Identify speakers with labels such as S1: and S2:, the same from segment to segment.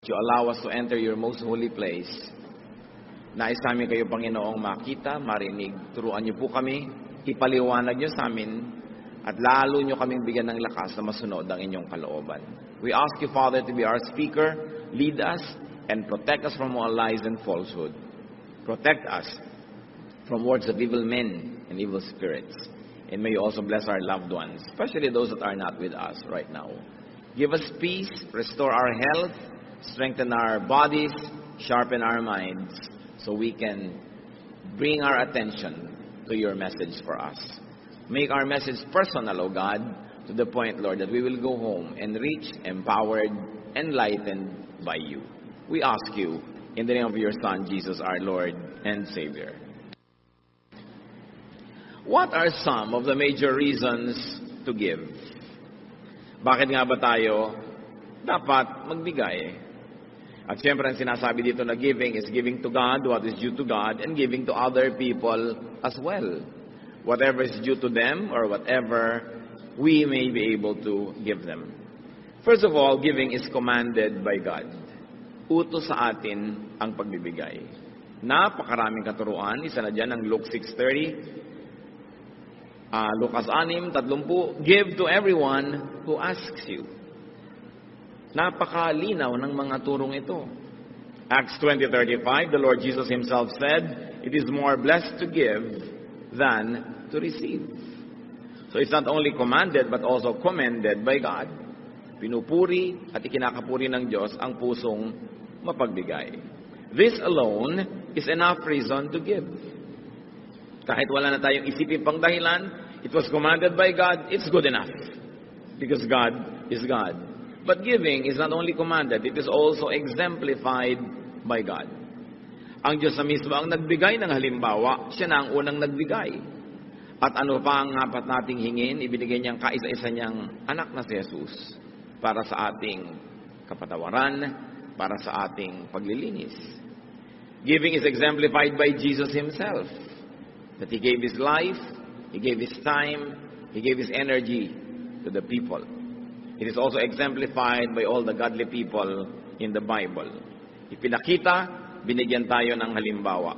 S1: You allow us to enter your most holy place. Nais namin kayo, Panginoong, makita, marinig. Turuan niyo po kami, ipaliwanag niyo sa amin, at lalo niyo kaming bigyan ng lakas na masunod ang inyong kalooban. We ask you, Father, to be our speaker, lead us, and protect us from all lies and falsehood. Protect us from words of evil men and evil spirits. And may you also bless our loved ones, especially those that are not with us right now. Give us peace, restore our health, strengthen our bodies, sharpen our minds, so we can bring our attention to your message for us. Make our message personal, O God, to the point, Lord, that we will go home and reach, empowered, enlightened by you. We ask you, in the name of your Son, Jesus, our Lord and Savior. What are some of the major reasons to give? Bakit nga ba tayo dapat magbigay? At siyempre, ang sinasabi dito na giving is giving to God what is due to God and giving to other people as well. Whatever is due to them or whatever we may be able to give them. First of all, giving is commanded by God. Utos sa atin ang pagbibigay. Napakaraming katuruan. Isa na dyan ang Luke 6:30. Lucas 6:30. Give to everyone who asks you. Napakalinaw ng mga turong ito. Acts 20:35, the Lord Jesus himself said, it is more blessed to give than to receive. So it's not only commanded but also commended by God. Pinupuri at ikinakapuri ng Diyos ang pusong mapagbigay. This alone is enough reason to give. Kahit wala na tayong isipin pang dahilan, it was commanded by God, it's good enough. Because God is God. But giving is not only commanded, it is also exemplified by God. Ang Diyos na mismo ang nagbigay ng halimbawa, siya na ang unang nagbigay. At ano pa ang apat nating hingin, ibinigay niyang kaisa-isa niyang anak na si Jesus para sa ating kapatawaran, para sa ating paglilinis. Giving is exemplified by Jesus himself. That he gave his life, he gave his time, he gave his energy to the people. It is also exemplified by all the godly people in the Bible. Ipinakita, binigyan tayo ng halimbawa.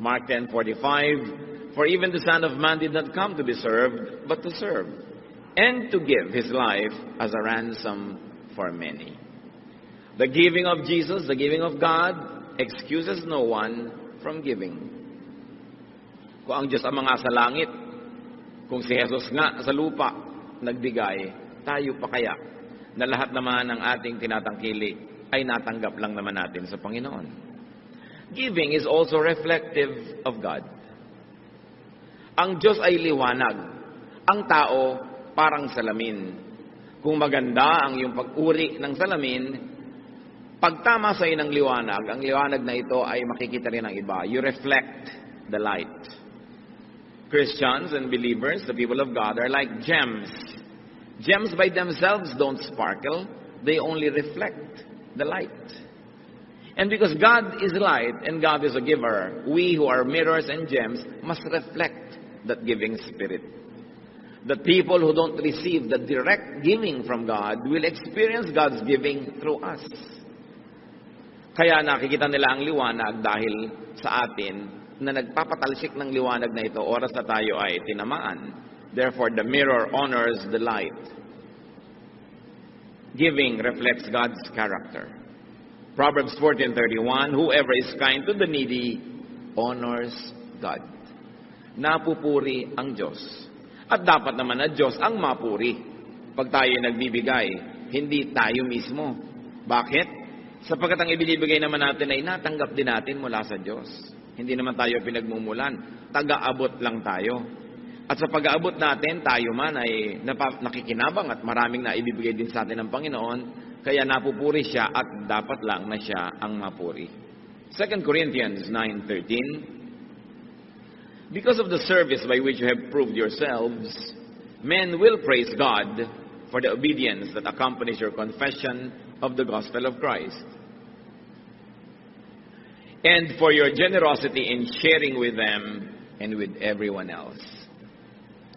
S1: Mark 10:45, for even the Son of Man did not come to be served, but to serve, and to give his life as a ransom for many. The giving of Jesus, the giving of God, excuses no one from giving. Kung ang Diyos ang mga sa langit, kung si Jesus nga sa lupa nagbigay, tayo pa kaya na lahat naman ng ating tinatangkili ay natanggap lang naman natin sa Panginoon. Giving is also reflective of God. Ang Diyos ay liwanag. Ang tao parang salamin. Kung maganda ang iyong pag-uri ng salamin, pagtama sa iyo ng liwanag, ang liwanag na ito ay makikita rin ng iba. You reflect the light. Christians and believers, the people of God, are like gems. Gems by themselves don't sparkle. They only reflect the light. And because God is light and God is a giver, we who are mirrors and gems must reflect that giving spirit. The people who don't receive the direct giving from God will experience God's giving through us. Kaya nakikita nila ang liwanag dahil sa atin na nagpapatalsik ng liwanag na ito oras na tayo ay tinamaan. Therefore, the mirror honors the light. Giving reflects God's character. Proverbs 14:31, whoever is kind to the needy honors God. Napupuri ang Diyos. At dapat naman na Diyos ang mapuri. Pag tayo nagbibigay, hindi tayo mismo. Bakit? Sapagkat ang ibinibigay naman natin ay natanggap din natin mula sa Diyos. Hindi naman tayo pinagmumulan. Taga-abot lang tayo. At sa pag-aabot natin, tayo man ay nakikinabang at maraming na ibibigay din sa atin ng Panginoon, kaya napupuri siya at dapat lang na siya ang mapuri. 2 Corinthians 9:13, because of the service by which you have proved yourselves, men will praise God for the obedience that accompanies your confession of the gospel of Christ, and for your generosity in sharing with them and with everyone else.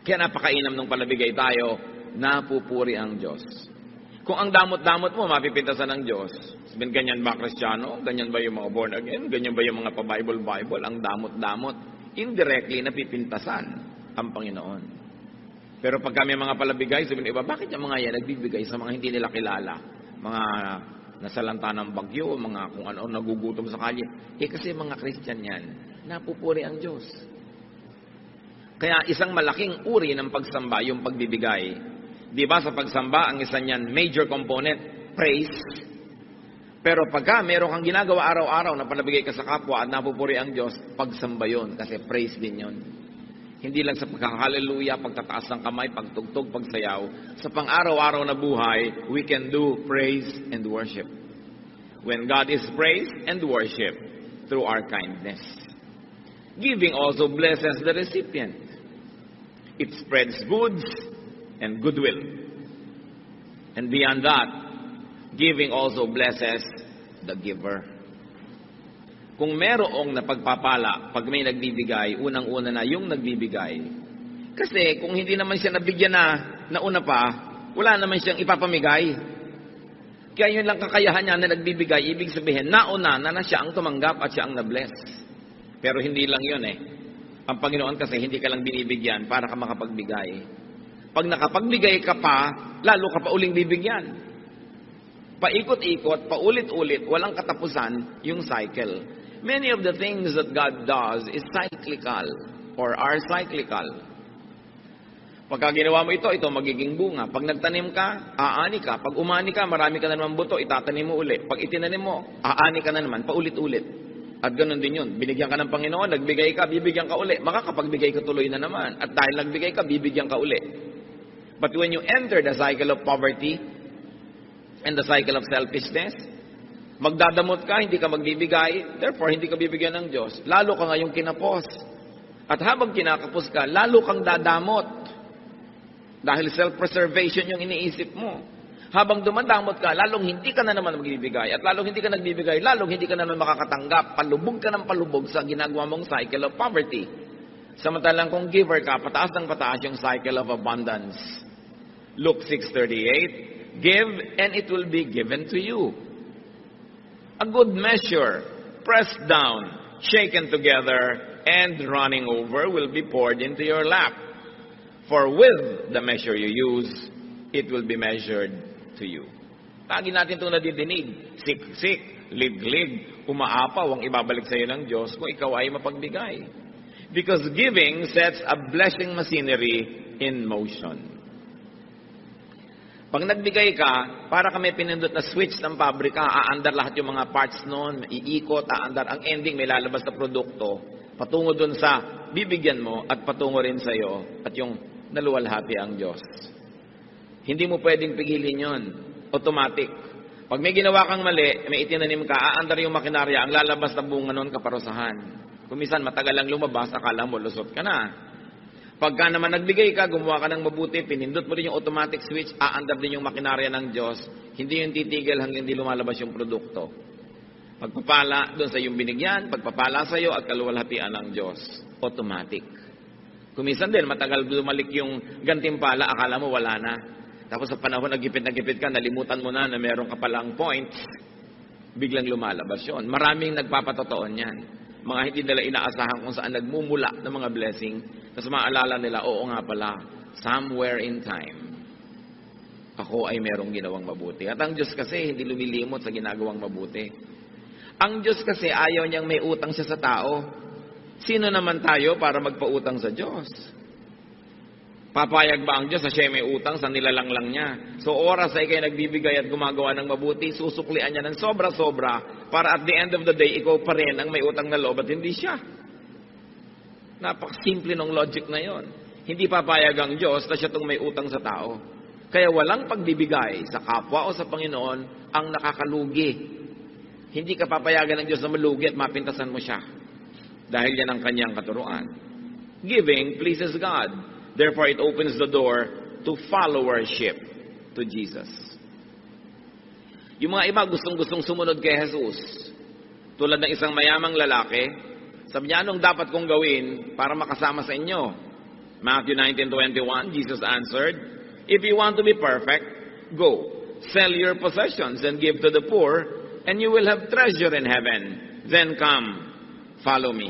S1: Kaya napakainam nung palabigay tayo, napupuri ang Diyos. Kung ang damot-damot mo, mapipintasan ng Diyos. Sabihin, ganyan ba Kristiyano? Ganyan ba yung mga born again? Ganyan ba yung mga pa-Bible? Ang damot-damot. Indirectly, napipintasan ang Panginoon. Pero pag kami mga palabigay, sabihin iba, bakit yung mga yan nagbibigay sa mga hindi nila kilala? Mga nasalanta ng bagyo, mga kung ano, nagugutom sa kalye. Kasi mga Christian yan, napupuri ang Diyos. Kaya isang malaking uri ng pagsamba, yung pagbibigay. Di ba sa pagsamba, ang isa niyan, major component, praise. Pero pagka meron kang ginagawa araw-araw na panabigay ka sa kapwa at napupuri ang Diyos, pagsamba yun, kasi praise din yun. Hindi lang sa pagkaka-hallelujah, pagtataas ng kamay, pagtugtog, pagsayaw. Sa pang-araw-araw na buhay, we can do praise and worship. When God is praised and worship through our kindness. Giving also blesses the recipient. It spreads goods and goodwill. And beyond that, giving also blesses the giver. Kung merong napagpapala, pag may nagbibigay, unang-una na yung nagbibigay. Kasi kung hindi naman siya nabigyan na una pa, wala naman siyang ipapamigay. Kaya yun lang kakayahan niya na nagbibigay, ibig sabihin, nauna na siya ang tumanggap at siya ang na-bless. Pero hindi lang yun eh. Ang Panginoon kasi hindi ka lang binibigyan para ka makapagbigay. Pag nakapagbigay ka pa, lalo ka pa uling bibigyan. Paikot-ikot, paulit-ulit, walang katapusan yung cycle. Many of the things that God does is cyclical or are cyclical. Pagka ginawa mo ito magiging bunga. Pag nagtanim ka, aani ka. Pag umani ka, marami ka na naman buto, itatanim mo uli. Pag itinanim mo, aani ka na naman, paulit-ulit. At ganun din yun. Binigyan ka ng Panginoon, nagbigay ka, bibigyan ka uli. Makakapagbigay ka tuloy na naman. At dahil nagbigay ka, bibigyan ka uli. But when you enter the cycle of poverty and the cycle of selfishness, magdadamot ka, hindi ka magbibigay, therefore hindi ka bibigyan ng Diyos. Lalo ka ngayong kinapos. At habang kinakapos ka, lalo kang dadamot. Dahil self-preservation yung iniisip mo. Habang dumadamot ka, lalong hindi ka na naman magbibigay. At lalong hindi ka nagbibigay, lalong hindi ka na naman makakatanggap. Palubog ka ng palubog sa ginagawa mong cycle of poverty. Samantalang kung giver ka, pataas ng pataas yung cycle of abundance. Luke 6:38, give and it will be given to you. A good measure, pressed down, shaken together, and running over will be poured into your lap. For with the measure you use, it will be measured to you. Lagi natin itong nadidinig. Siksik, liglig, umaapaw ang ibabalik sa iyo ng Diyos kung ikaw ay mapagbigay. Because giving sets a blessing machinery in motion. Pag nagbigay ka, para kami pinindot na switch ng pabrika, aandar lahat yung mga parts noon, iikot, aandar. Ang ending, may lalabas na produkto, patungo dun sa bibigyan mo at patungo rin sa iyo at yung naluwalhati ang Diyos. Hindi mo pwedeng pigilin yon. Automatic. Pag may ginawa kang mali, may itinanim ka, aandar yung makinarya, ang lalabas na bunga noon kaparusahan. Kung minsan matagal lang lumabas, akala mo lusot ka na. Pagka naman nagbigay ka, gumawa ka ng mabuti, pinindot mo rin yung automatic switch, aandar din yung makinarya ng Diyos, hindi yung titigil hanggang hindi lumalabas yung produkto. Pagpapala doon sa yung binigyan, pagpapala sa iyo at kaluwalhatian ng Diyos. Automatic. Kumisan din, matagal lumalik yung gantimpala, akala mo wala na. Tapos sa panahon nagipit ka, nalimutan mo na meron ka palang points, biglang lumalabas yun. Maraming nagpapatotoon yan. Mga hindi nila inaasahan kung saan nagmumula ng mga blessing. Tapos maalala nila, oo nga pala, somewhere in time, ako ay merong ginawang mabuti. At ang Diyos kasi hindi lumilimot sa ginagawang mabuti. Ang Diyos kasi ayaw niyang may utang siya sa tao. Sino naman tayo para magpautang sa Diyos? Papayag ba ang Diyos na siya may utang sa nilalang niya? So oras ay kayo nagbibigay at gumagawa ng mabuti, susuklian niya ng sobra-sobra para at the end of the day, ikaw pa rin ang may utang na loob at hindi siya. Napakasimple ng logic na yon. Hindi papayag ang Diyos na siya itong may utang sa tao. Kaya walang pagbibigay sa kapwa o sa Panginoon ang nakakalugi. Hindi ka papayagan ng Diyos na malugi at mapintasan mo siya. Dahil yan ang kanyang katuruan. Giving pleases God. Therefore, it opens the door to followership to Jesus. Yung mga iba gustong-gustong sumunod kay Jesus. Tulad ng isang mayamang lalaki, sabi niya, anong dapat kong gawin para makasama sa inyo? Matthew 19:21, Jesus answered, if you want to be perfect, go, Sell your possessions and give to the poor, and you will have treasure in heaven. Then come, follow me.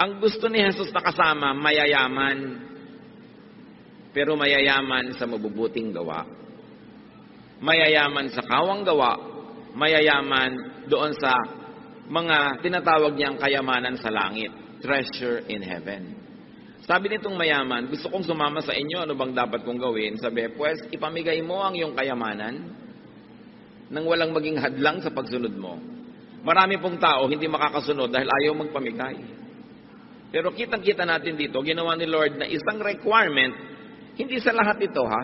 S1: Ang gusto ni Jesus na kasama, mayayaman, pero mayayaman sa mabubuting gawa. Mayayaman sa kawang gawa, mayayaman doon sa mga tinatawag niyang kayamanan sa langit. Treasure in heaven. Sabi nitong mayaman, gusto kong sumama sa inyo, ano bang dapat kong gawin? Sabi, pues, ipamigay mo ang iyong kayamanan nang walang maging hadlang sa pagsunod mo. Marami pong tao hindi makakasunod dahil ayaw magpamigay. Pero kitang-kita natin dito, ginawa ni Lord na isang requirement, hindi sa lahat ito ha.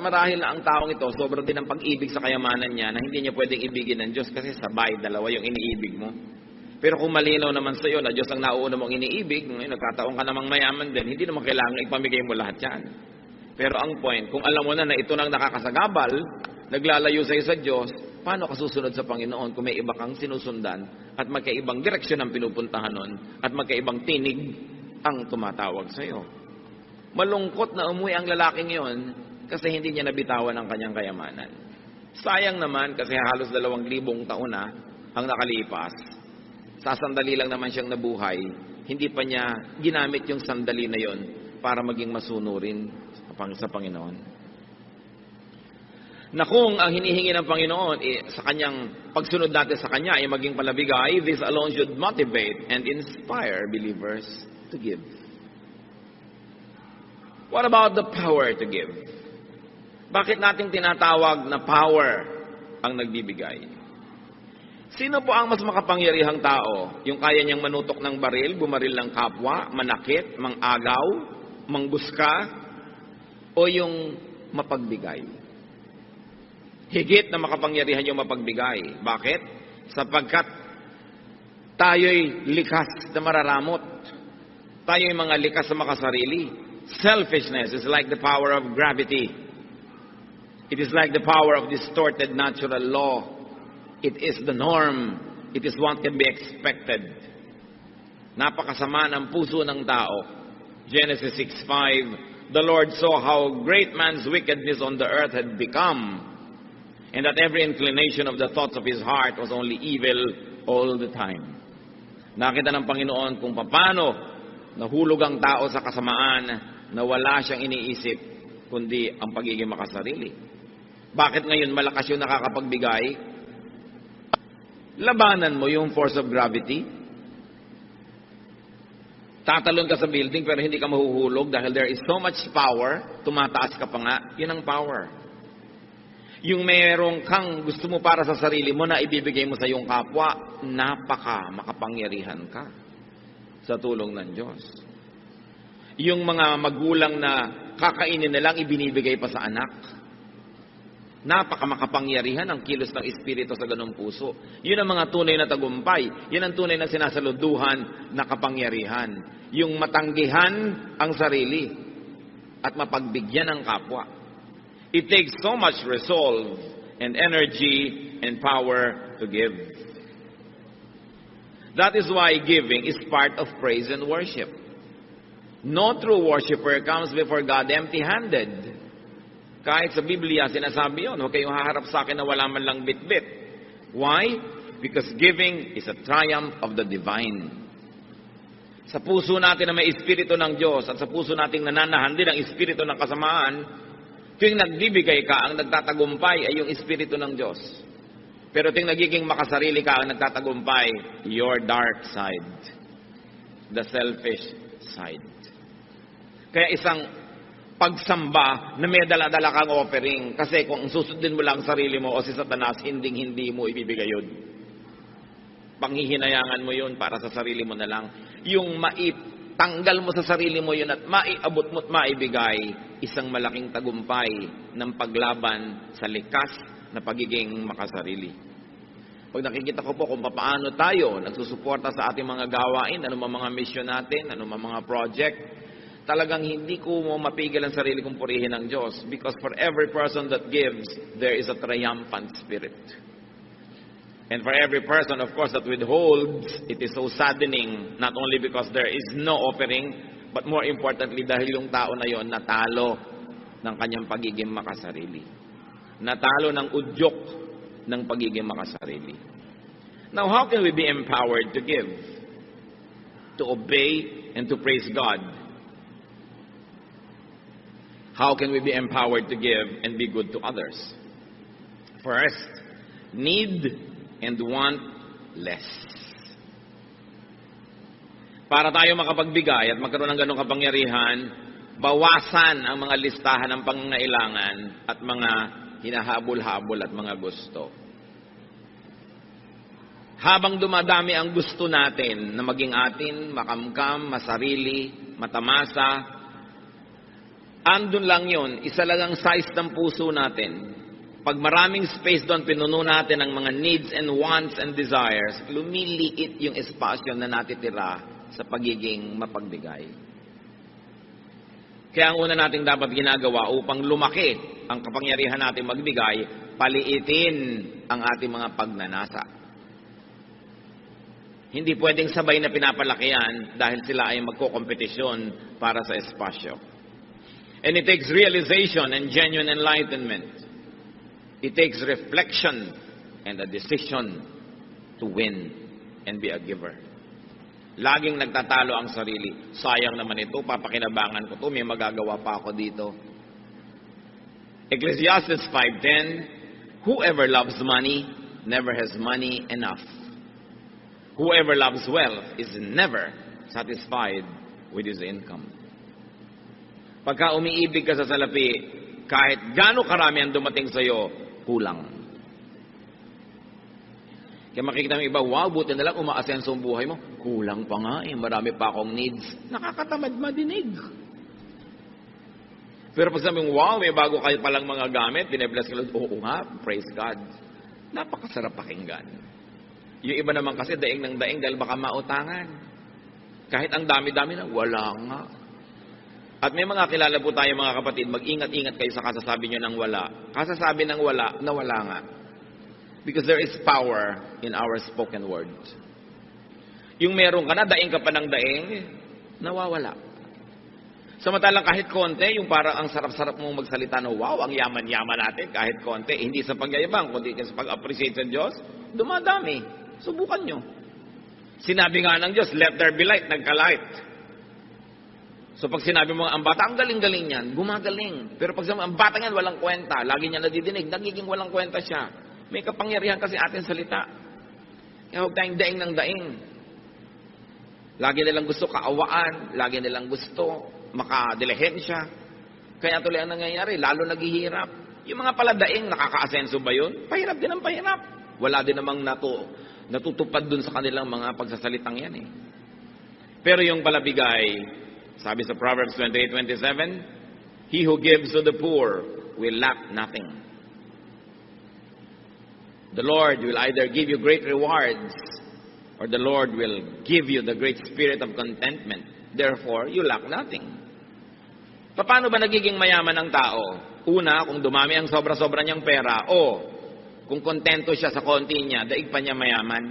S1: Marahil na ang taong ito, sobrang din ang pag-ibig sa kayamanan niya na hindi niya pwedeng ibigin ng Diyos kasi sabay, dalawa yung iniibig mo. Pero kung malinaw naman sa iyo na Diyos ang nauuna mong iniibig, nagkataon ka namang mayaman din, hindi naman kailangan ipamigay mo lahat yan. Pero ang point, kung alam mo na ito nang nakakasagabal, naglalayo sa iyo sa Diyos, paano ka susunod sa Panginoon kung may iba kang sinusundan at magkaibang direksyon ang pinupuntahan nun at magkaibang tinig ang tumatawag sa iyo? Malungkot na umuwi ang lalaking yon kasi hindi niya nabitawan ang kanyang kayamanan. Sayang naman kasi halos 2,000 taon na ang nakalipas. Sasandali lang naman siyang nabuhay, hindi pa niya ginamit yung sandali na yon para maging masunurin sa Panginoon. Na kung ang hinihingi ng Panginoon sa kanyang pagsunod natin sa Kanya ay maging palabigay, this alone should motivate and inspire believers to give. What about the power to give? Bakit natin tinatawag na power ang nagbibigay? Sino po ang mas makapangyarihang tao? Yung kaya niyang manutok ng baril, bumaril ng kapwa, manakit, mangagaw, mangbuska, o yung mapagbigay? Higit na makapangyarihan yung mapagbigay. Bakit? Sapagkat tayo'y likas na mararamot. Tayo'y mga likas na makasarili. Selfishness is like the power of gravity. It is like the power of distorted natural law. It is the norm. It is what can be expected. Napakasama ng puso ng tao. Genesis 6:5, the Lord saw how great man's wickedness on the earth had become, and that every inclination of the thoughts of his heart was only evil all the time. Nakita ng Panginoon kung paano nahulog ang tao sa kasamaan na wala siyang iniisip kundi ang pagiging makasarili. Bakit ngayon malakas yung nakakapagbigay? Labanan mo yung force of gravity. Tatalon ka sa building pero hindi ka mahuhulog dahil there is so much power. Tumataas ka pa nga. Yun ang power. Yung merong kang gusto mo para sa sarili mo na ibibigay mo sa iyong kapwa, makapangyarihan ka sa tulong ng Diyos. Yung mga magulang na kakainin na lang ibinibigay pa sa anak, makapangyarihan ang kilos ng Espiritu sa ganung puso. Yun ang mga tunay na tagumpay. Yun ang tunay na sinasaluduhan na kapangyarihan. Yung matanggihan ang sarili at mapagbigyan ang kapwa. It takes so much resolve and energy and power to give. That is why giving is part of praise and worship. No true worshiper comes before God empty-handed. Kahit sa Biblia, sinasabi yun, huwag kayong haharap sa akin na wala man lang bit-bit. Why? Because giving is a triumph of the divine. Sa puso natin na may Espiritu ng Diyos at sa puso nating nananahan din ang Espiritu ng kasamaan, tuwing nagbibigay ka, ang nagtatagumpay ay yung Espiritu ng Diyos. Pero tuwing nagiging makasarili ka, ang nagtatagumpay, your dark side. The selfish side. Kaya isang pagsamba na may dala-dala kang offering. Kasi kung susundin mo lang sarili mo o si Satanas, hindi mo ibibigay yun. Panghihinayangan mo yun para sa sarili mo na lang. Yung maitanggal mo sa sarili mo yun at maiabot mo at maibigay, isang malaking tagumpay ng paglaban sa likas na pagiging makasarili. Pag nakikita ko po kung paano tayo nagsusuporta sa ating mga gawain, anumang mga mission natin, anumang mga project, talagang hindi ko mo mapigil ang sarili kong purihin ng Diyos. Because for every person that gives, there is a triumphant spirit. And for every person, of course, that withholds, it is so saddening, not only because there is no offering, but more importantly, dahil yung tao na yon natalo ng kanyang pagiging makasarili. Natalo ng udyok ng pagiging makasarili. Now, how can we be empowered to give, to obey, and to praise God? How can we be empowered to give and be good to others? First, need and want less. Para tayo makapagbigay at magkaroon ng ganong kapangyarihan, bawasan ang mga listahan ng pangangailangan at mga hinahabol-habol at mga gusto. Habang dumadami ang gusto natin na maging atin, makamkam, masarili, matamasa, andun lang yun, isa lang ang size ng puso natin. Pag maraming space doon, pinuno natin ang mga needs and wants and desires, lumiliit yung espasyo na natitira sa pagiging mapagbigay. Kaya ang una nating dapat ginagawa upang lumaki ang kapangyarihan natin magbigay, paliitin ang ating mga pagnanasa. Hindi pwedeng sabay na pinapalakihan dahil sila ay magkokompetisyon para sa espasyo. And it takes realization and genuine enlightenment. It takes reflection and a decision to win and be a giver. Laging nagtatalo ang sarili. Sayang naman ito, papakinabangan ko to, may magagawa pa ako dito. Ecclesiastes 5:10, whoever loves money never has money enough. Whoever loves wealth is never satisfied with his income. Pagka umiibig ka sa salapi, kahit gaano karami ang dumating sa iyo, kulang. Kaya makikita mo iba, wow, buti na lang umaasenso ang buhay mo. Kulang pa nga eh, marami pa akong needs. Nakakatamad madinig. Pero pag sabi mo, wow, may bago kayo palang mga gamit, bine-bless ka lang, oo nga, praise God. Napakasarap pakinggan. Yung iba naman kasi, daing ng daing dahil baka mautangan. Kahit ang dami-dami na, wala nga. At may mga kilala po tayo mga kapatid, mag-ingat-ingat kayo sa kasasabi nyo ng wala. Kasasabi ng wala, na wala nga. Because there is power in our spoken words. Yung meron ka na, daing ka pa ng daing, nawawala. Samantalang kahit konti, yung parang ang sarap-sarap mong magsalita na, wow, ang yaman-yaman natin, kahit konti, hindi sa pagyayabang, kundi sa pag-appreciate sa Diyos, dumadami. Subukan nyo. Sinabi nga ng Diyos, let there be light, nagka-light. So pag sinabi mo, ang bata, ang galing-galing niyan, gumagaling. Pero pag sabi mo, ang bata yan, walang kwenta, lagi niya nadidinig, nagiging walang kwenta siya. May kapangyarihan kasi ating salita. Kaya huwag tayong daing ng daing. Lagi nilang gusto kaawaan, lagi nilang gusto makadilihensya. Kaya tuloy ang nangyayari, lalo naghihirap. Yung mga paladaing, nakaka-asenso ba yun? Pahirap din ang pahirap. Wala din namang natutupad dun sa kanilang mga pagsasalitang yan eh. Pero yung palabigay, sabi sa Proverbs 28:27, he who gives to the poor will lack nothing. The Lord will either give you great rewards or the Lord will give you the great spirit of contentment. Therefore, you lack nothing. Paano ba nagiging mayaman ang tao? Una, kung dumami ang sobra-sobra niyang pera o kung kontento siya sa konti niya, daig pa niya mayaman.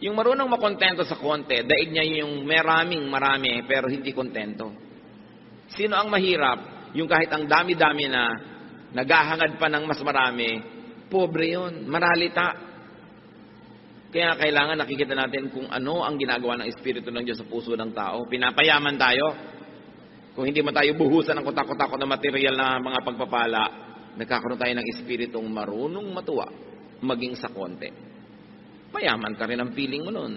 S1: Yung marunong makontento sa konti, daig niya yung marami, pero hindi kontento. Sino ang mahirap? Yung kahit ang dami-dami na, naghahangad pa ng mas marami, pobre yun, maralita. Kaya kailangan nakikita natin kung ano ang ginagawa ng Espiritu ng Diyos sa puso ng tao. Pinapayaman tayo. Kung hindi man tayo buhusan ng kutak-kutak na material na mga pagpapala, nagkakaroon tayo ng Espiritong marunong matuwa, maging sa konti. Mayaman ka rin ang feeling mo nun.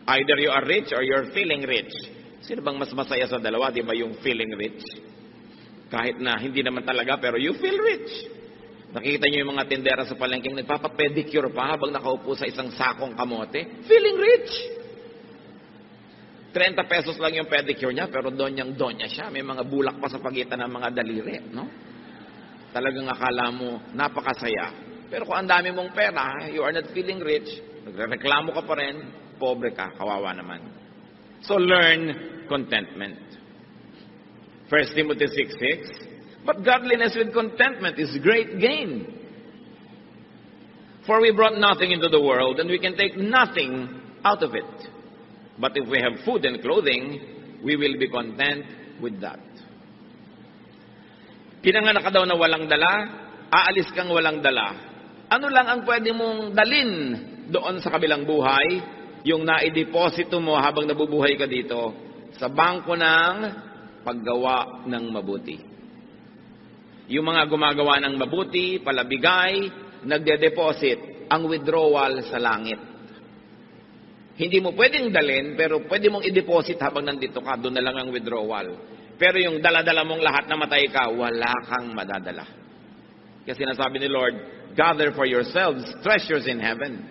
S1: Either you are rich or you're feeling rich. Sino bang mas masaya sa dalawa? Di ba yung feeling rich? Kahit na hindi naman talaga, pero you feel rich. Nakikita niyo yung mga tindera sa palengking nagpapapedicure pa habang nakaupo sa isang sakong kamote. Feeling rich. 30 pesos lang yung pedicure niya, pero donyang-donya siya. May mga bulak pa sa pagitan ng mga daliri, no? Talagang akala mo, napakasaya. Pero kung ang dami mong pera, you are not feeling rich, nagreklamo ka pa rin, pobre ka, kawawa naman. So learn contentment. 1 Timothy 6:6, but godliness with contentment is great gain. For we brought nothing into the world, and we can take nothing out of it. But if we have food and clothing, we will be content with that. Pinanganak ka daw na walang dala, aalis kang walang dala. Ano lang ang pwede mong dalin doon sa kabilang buhay? Yung naideposito mo habang nabubuhay ka dito sa bangko ng paggawa ng mabuti. Yung mga gumagawa ng mabuti, palabigay, nagde-deposit, ang withdrawal sa langit. Hindi mo pwedeng dalin, pero pwede mong i-deposit habang nandito ka, doon na lang ang withdrawal. Pero yung dala-dala mong lahat na matay ka, wala kang madadala. Kasi sinasabi ni Lord, gather for yourselves treasures in heaven.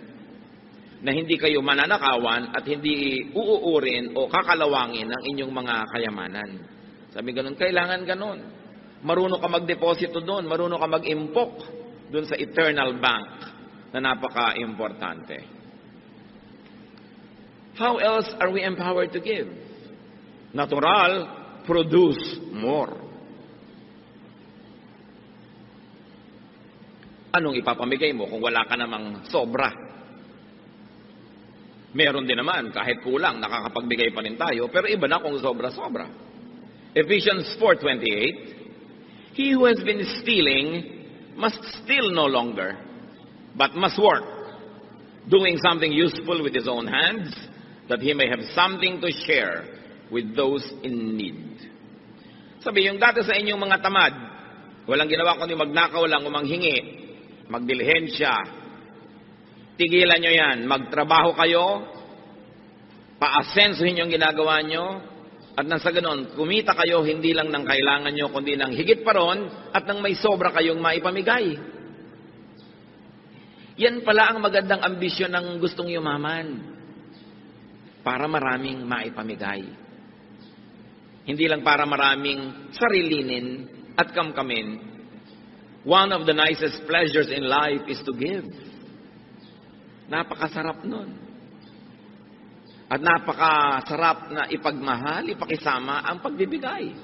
S1: Na hindi kayo mananakawan at hindi uuurin o kakalawangin ang inyong mga kayamanan. Sabi ganun, kailangan ganun. Marunong ka mag-deposito doon, marunong ka mag-impok doon sa eternal bank na napaka-importante. How else are we empowered to give? Natural, produce more. Anong ipapamigay mo kung wala ka namang sobra? Meron din naman, kahit kulang, nakakapagbigay pa rin tayo, pero iba na kung sobra-sobra. Ephesians 4:28, he who has been stealing must steal no longer, but must work, doing something useful with his own hands, that he may have something to share with those in need. Sabi, yung dati sa inyong mga tamad, walang ginawa kundi magnakaw lang o manghingi, magdilihensya, tigilan nyo yan, magtrabaho kayo, paasensuhin yung ginagawa nyo, at nang sa ganon, kumita kayo hindi lang ng kailangan nyo, kundi ng higit pa ron, at nang may sobra kayong maipamigay. Yan pala ang magandang ambisyon ng gustong yumaman, para maraming maipamigay. Hindi lang para maraming sarilinin at kamkamin. One of the nicest pleasures in life is to give. Napakasarap nun. At napakasarap na ipagmahal, ipakisama ang pagbibigay.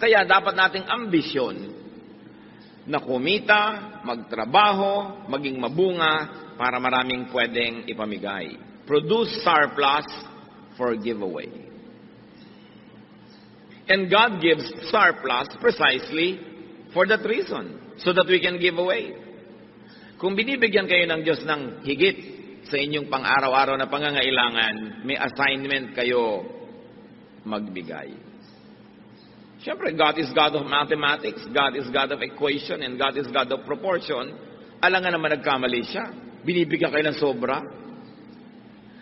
S1: Kaya dapat nating ambisyon na kumita, magtrabaho, maging mabunga para maraming pwedeng ipamigay. Produce surplus for giveaway. And God gives surplus precisely for that reason, so that we can give away. Kung binibigyan kayo ng Diyos ng higit sa inyong pang-araw-araw na pangangailangan, may assignment kayo magbigay. Siyempre, God is God of mathematics, God is God of equation, and God is God of proportion. Alam nga naman nagkamali siya. Binibigyan kayo ng sobra.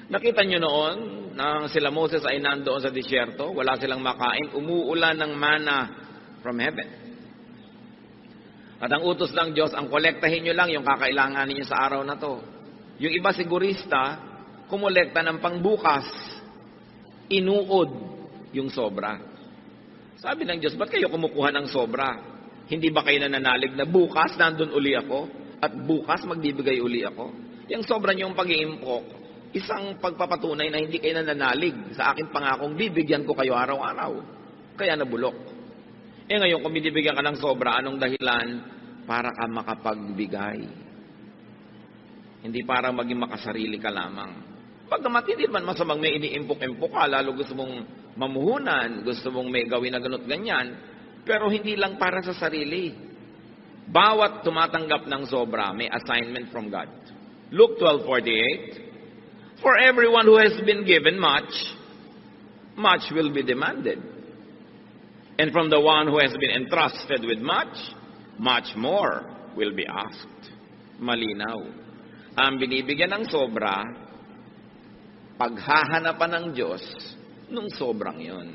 S1: Nakita nyo noon, nang sila Moses ay nandoon sa disyerto, wala silang makain, umuulan ng mana from heaven. At ang utos ng Diyos, ang kolektahin nyo lang yung kakailangan ninyo sa araw na to. Yung iba sigurista, kumolekta ng pangbukas, inuod yung sobra. Sabi ng Diyos, ba't kayo kumukuha ng sobra? Hindi ba kayo nananalig na bukas nandun uli ako? At bukas magbibigay uli ako? Yung sobra nyo yung pag-iimpok, isang pagpapatunay na hindi kayo nananalig sa aking pangakong bibigyan ko kayo araw-araw. Kaya nabulok. Ngayon, kung binibigyan ka ng sobra, anong dahilan? Para ka makapagbigay. Hindi para maging makasarili ka lamang. Pagkamat hindi man masamang may iniimpok-impok ka, lalo gusto mong mamuhunan, gusto mong may gawin na ganot ganyan, pero hindi lang para sa sarili. Bawat tumatanggap ng sobra, may assignment from God. Luke 12:48, for everyone who has been given much, much will be demanded. And from the one who has been entrusted with much, much more will be asked. Malinaw. Ang binibigyan ng sobra, paghahanapan ng Diyos nung sobrang yon.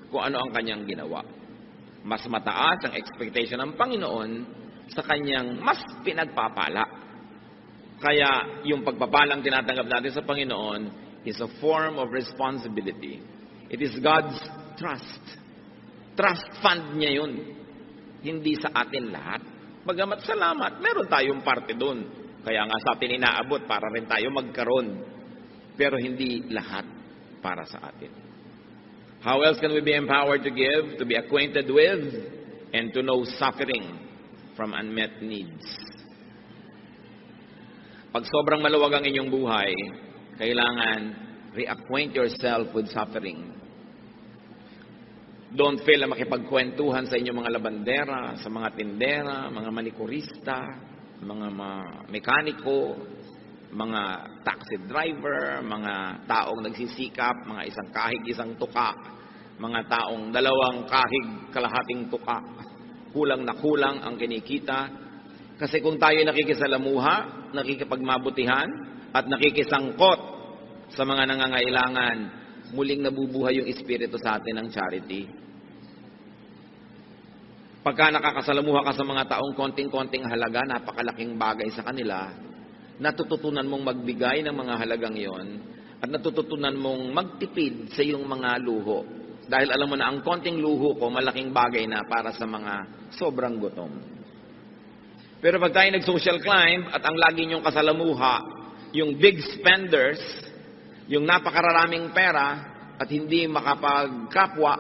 S1: Kung ano ang kanyang ginawa. Mas mataas ang expectation ng Panginoon sa kanyang mas pinagpapala. Kaya yung pagpapalang tinatanggap natin sa Panginoon is a form of responsibility. It is God's trust. Trust fund niya yun. Hindi sa atin lahat. Bagamat salamat, meron tayong parte doon. Kaya nga sa atin inaabot para rin tayo magkaroon. Pero hindi lahat para sa atin. How else can we be empowered to give, to be acquainted with, and to know suffering from unmet needs? Pag sobrang maluwag ang inyong buhay, kailangan reacquaint yourself with suffering. Don't fail na makipagkwentuhan sa inyong mga labandera, sa mga tindera, mga manikurista, mga mekaniko, mga taxi driver, mga taong nagsisikap, mga isang kahig, isang tuka, mga taong dalawang kahig, kalahating tuka. Kulang na kulang ang kinikita. Kasi kung tayo nakikisalamuha, nakikipagmabutihan, at nakikisangkot sa mga nangangailangan, muling nabubuhay yung espiritu sa atin ng charity. Pagka nakakasalamuha ka sa mga taong konting-konting halaga, napakalaking bagay sa kanila, natututunan mong magbigay ng mga halagang yon at natututunan mong magtipid sa iyong mga luho. Dahil alam mo na ang konting luho ko, malaking bagay na para sa mga sobrang gutom. Pero pag tayo nag-social climb at ang lagi niyong kasalamuha, yung big spenders, yung napakararaming pera at hindi makapagkapwa,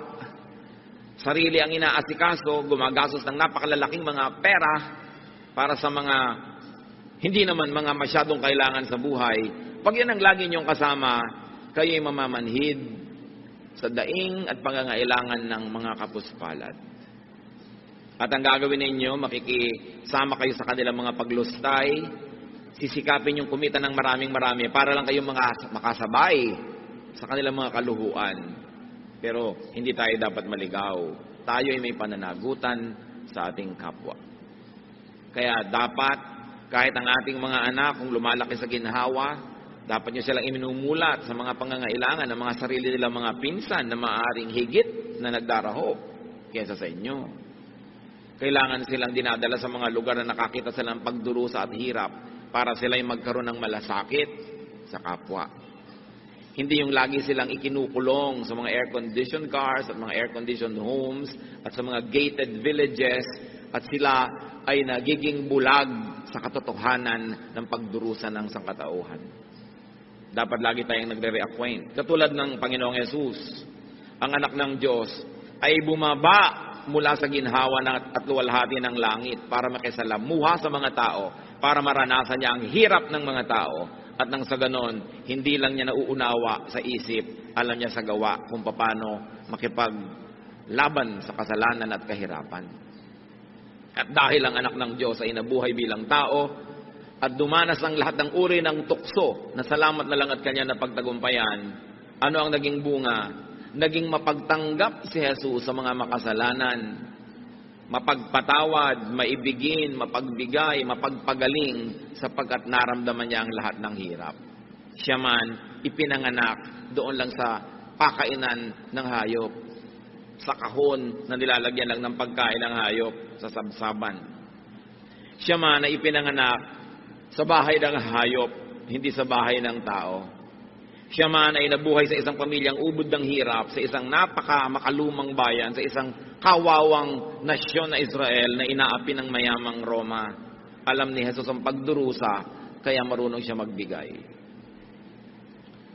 S1: sarili ang inaasikaso, gumagastos ng napakalalaking mga pera para sa mga hindi naman mga masyadong kailangan sa buhay. Pag yan ang lagi niyong kasama, kayo'y mamamanhid sa daing at pangangailangan ng mga kapuspalad. At ang gagawin ninyo, makikisama kayo sa kanilang mga paglustay, sisikapin yung kumita ng maraming-marami para lang kayong makasabay sa kanilang mga kaluhuan. Pero hindi tayo dapat maligaw. Tayo ay may pananagutan sa ating kapwa. Kaya dapat, kahit ang ating mga anak, kung lumalaki sa ginhawa, dapat nyo silang iminumulat sa mga pangangailangan ng mga sarili nilang mga pinsan na maaaring higit na nagdaraho kaysa sa inyo. Kailangan silang dinadala sa mga lugar na nakakita silang pagdurusa at hirap para sila'y magkaroon ng malasakit sa kapwa. Hindi yung lagi silang ikinukulong sa mga air-conditioned cars at mga air-conditioned homes at sa mga gated villages at sila ay nagiging bulag sa katotohanan ng pagdurusa ng sangkatauhan. Dapat lagi tayong nagre-reacquaint. Katulad ng Panginoong Yesus, ang anak ng Diyos ay bumaba mula sa ginhawa at luwalhati ng langit para makisalamuha sa mga tao, para maranasan niya ang hirap ng mga tao. At nang sa ganon, hindi lang niya nauunawa sa isip, alam niya sa gawa kung paano makipaglaban sa kasalanan at kahirapan. At dahil ang anak ng Diyos ay nabuhay bilang tao, at dumanas ang lahat ng uri ng tukso, na salamat na lang at kanya na pagtagumpayan, ano ang naging bunga? Naging mapagtanggap si Jesus sa mga makasalanan, mapagpatawad, maibigin, mapagbigay, mapagpagaling, sapagkat naramdaman niya ang lahat ng hirap. Siya man, ipinanganak doon lang sa pakainan ng hayop, sa kahon na nilalagyan lang ng pagkain ng hayop, sa sabsaban. Siya man ay ipinanganak sa bahay ng hayop, hindi sa bahay ng tao. Siya man ay nabuhay sa isang pamilyang ubod ng hirap, sa isang napaka-makalumang bayan, sa isang kawawang nasyon na Israel na inaapi ng mayamang Roma. Alam ni Jesus ang pagdurusa, kaya marunong siya magbigay.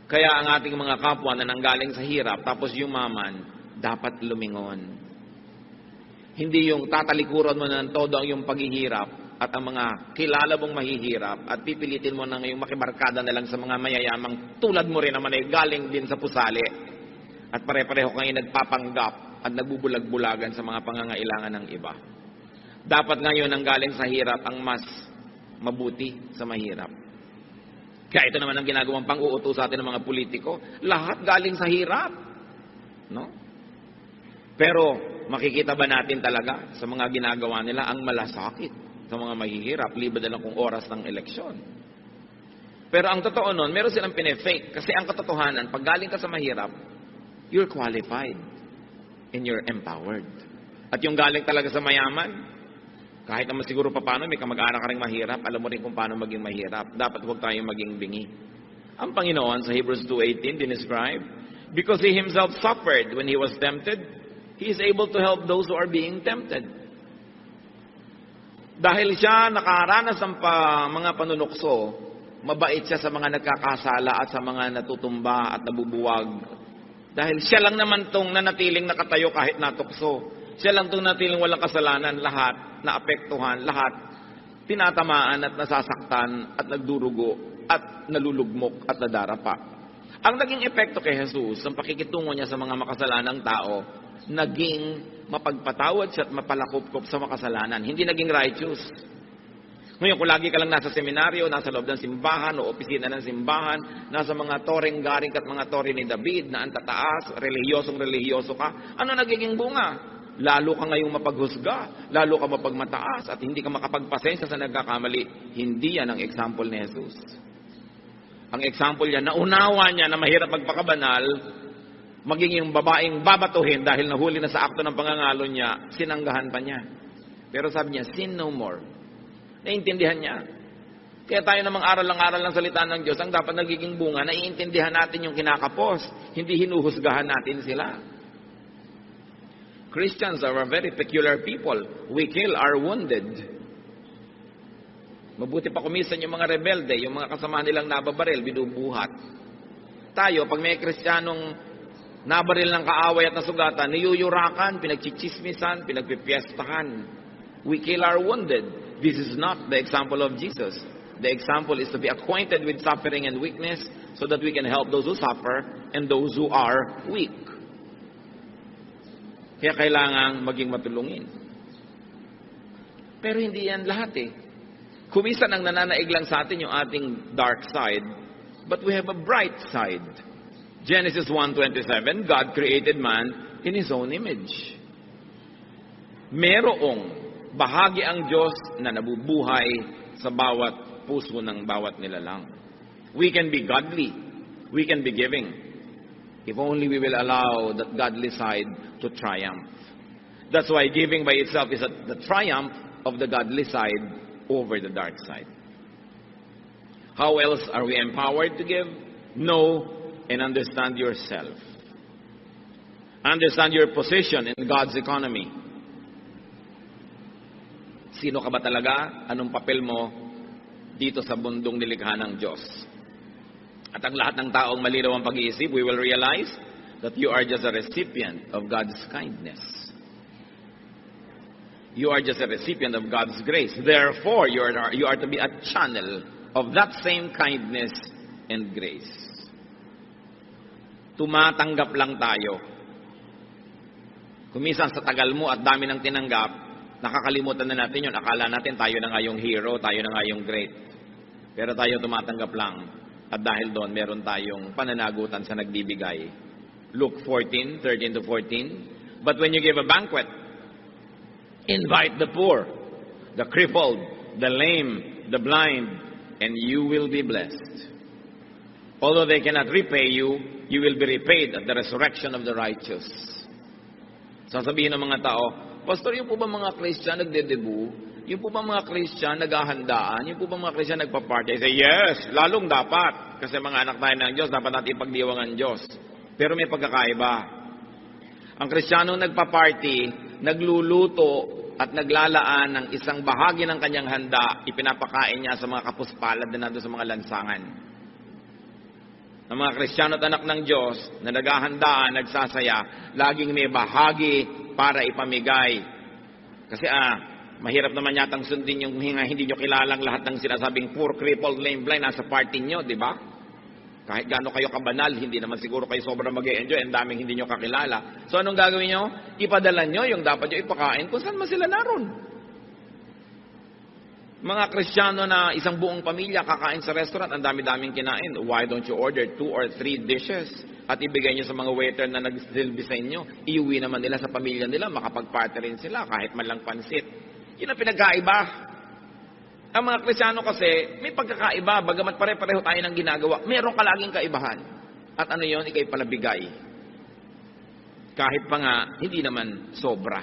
S1: Kaya ang ating mga kapwa na nanggaling sa hirap, tapos yumaman, dapat lumingon. Hindi yung tatalikuran mo ng todo ang iyong paghihirap, at ang mga kilala mong mahihirap at pipilitin mo na ngayong makibarkada na lang sa mga mayayamang tulad mo rin naman ay galing din sa pusali at pare-pareho kayo nagpapanggap at nagbubulag-bulagan sa mga pangangailangan ng iba. Dapat ngayon ang galing sa hirap ang mas mabuti sa mahirap. Kaya ito naman ang ginagawang pang-uuto sa atin ng mga politiko, lahat galing sa hirap. No? Pero makikita ba natin talaga sa mga ginagawa nila ang malasakit sa mga mahihirap, liba na lang kung oras ng eleksyon. Pero ang totoo nun, meron silang pinefake. Kasi ang katotohanan, pag galing ka sa mahirap, you're qualified and you're empowered. At yung galing talaga sa mayaman, kahit naman siguro pa paano, may kamag-anak ka rin mahirap, alam mo rin kung paano maging mahirap. Dapat huwag tayong maging bingi. Ang Panginoon sa Hebrews 2:18 dinescribe, because He Himself suffered when He was tempted, He is able to help those who are being tempted. Dahil siya nakaranas ng mga panunukso, mabait siya sa mga nagkakasala at sa mga natutumba at nabubuwag. Dahil siya lang naman tong nanatiling nakatayo kahit natukso. Siya lang tong natiling walang kasalanan, lahat naapektuhan, lahat tinatamaan at nasasaktan at nagdurugo at nalulugmok at nadarapa. Ang naging epekto kay Jesus, ang pakikitungo niya sa mga makasalanang tao, naging mapagpatawad siya at mapalakop-kop sa makasalanan. Hindi naging righteous. Ngayon, kung lagi ka lang nasa seminaryo, nasa loob ng simbahan o opisina ng simbahan, nasa mga toreng garing at mga tore ni David na ang tataas, relihiyosong-relihiyoso ka, ano nagiging bunga? Lalo ka ngayong mapaghusga, lalo ka mapagmataas, at hindi ka makapagpasensya sa nagkakamali. Hindi yan ang example ni Jesus. Ang example niya, naunawa niya na mahirap magpakabanal, maging yung babaeng babatuhin dahil nahuli na sa akto ng pangangalo niya, sinanggahan pa niya. Pero sabi niya, sin no more. Naiintindihan niya. Kaya tayo namang aral ng salita ng Diyos, ang dapat nagiging bunga, naiintindihan natin yung kinakapos, hindi hinuhusgahan natin sila. Christians are a very peculiar people. We kill our wounded. Mabuti pa kumisan yung mga rebelde, yung mga kasama nilang nababaril, binubuhat. Tayo, pag may Kristiyanong nabaril ng kaaway at nasugatan, niyuyurakan, pinagchichismisan, pinagpipiestahan. We kill our wounded. This is not the example of Jesus. The example is to be acquainted with suffering and weakness so that we can help those who suffer and those who are weak. Kaya kailangan maging matulungin. Pero hindi yan lahat eh. Kumisan ang nananaig lang sa atin yung ating dark side, but we have a bright side. Genesis 1:27, God created man in His own image. Merong bahagi ang Diyos na nabubuhay sa bawat puso ng bawat nilalang. We can be godly. We can be giving. If only we will allow that godly side to triumph. That's why giving by itself is the triumph of the godly side over the dark side. How else are we empowered to give? Know and understand yourself. Understand your position in God's economy. Sino ka ba talaga? Anong papel mo dito sa mundong nilikha ng Diyos? At ang lahat ng taong malinaw ang pag-iisip, we will realize that you are just a recipient of God's kindness. You are just a recipient of God's grace. Therefore, you are to be a channel of that same kindness and grace. Tumatanggap lang tayo. Kumisan sa tagal mo at dami ng tinanggap, nakakalimutan na natin yun. Akala natin tayo na nga yung hero, tayo na nga yung great. Pero tayo tumatanggap lang. At dahil doon, meron tayong pananagutan sa nagbibigay. Luke 14:13-14. But when you give a banquet, invite the poor, the crippled, the lame, the blind, and you will be blessed. Although they cannot repay you, you will be repaid at the resurrection of the righteous. Sasabihin ng mga tao, Pastor, yung po ba mga Christian nagdedebu? Yung po ba mga Christian naghahandaan? Yung po ba mga Christian nagpa-party? I say, yes, lalong dapat. Kasi mga anak tayo ng Diyos, dapat natin ipagdiwang ang Diyos. Pero may pagkakaiba. Ang Kristiyanong nagpa-party, nagluluto at naglalaan ng isang bahagi ng kanyang handa, ipinapakain niya sa mga kapuspalad na nandun sa mga lansangan. Ang mga Kristiyano at anak ng Diyos na naghahandaan, nagsasaya, laging may bahagi para ipamigay. Kasi mahirap naman yatang sundin yung hindi nyo kilalang lahat ng sinasabing poor, crippled, lame, blind, nasa party nyo, di ba? Kahit gaano kayo kabanal, hindi naman siguro kayo sobrang mag-e-enjoy, ang daming hindi nyo kakilala. So anong gagawin nyo? Ipadala nyo yung dapat nyo ipakain kung saan man sila naroon. Mga Kristiyano na isang buong pamilya kakain sa restaurant, ang dami-daming kinain. Why don't you order 2 or 3 dishes at ibigay nyo sa mga waiter na nag-silbi sa inyo? Iuwi naman nila sa pamilya nila, makapag-party rin sila kahit man lang pansit. Yun ang pinagkaiba. Ang mga Kristiyano kasi, may pagkakaiba, bagamat pare-pareho tayo ng ginagawa, meron ka laging kaibahan. At ano yun? Ikay palabigay. Kahit pa nga, hindi naman sobra.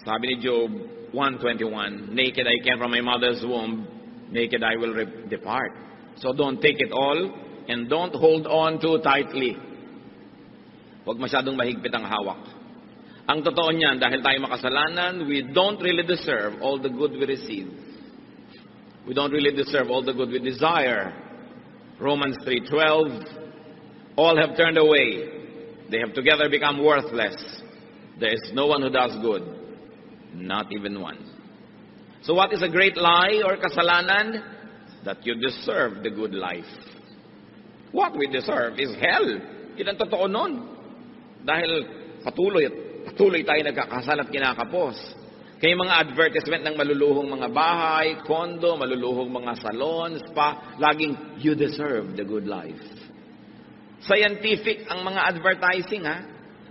S1: Sabi ni Job 1:21, naked I came from my mother's womb, naked I will depart. So don't take it all, and don't hold on too tightly. Huwag masyadong mahigpit ang hawak. Ang totoo niyan, dahil tayo makasalanan, we don't really deserve all the good we receive. We don't really deserve all the good we desire. Romans 3:12, all have turned away. They have together become worthless. There is no one who does good, not even one. So what is a great lie or kasalanan? That you deserve the good life. What we deserve is hell. Yun ang totoo nun. Dahil patuloy tayo nagkakasal at kinakapos. Kaya mga advertisement ng maluluhong mga bahay, kondo, maluluhong mga salon, spa, laging, you deserve the good life. Scientific ang mga advertising, ha?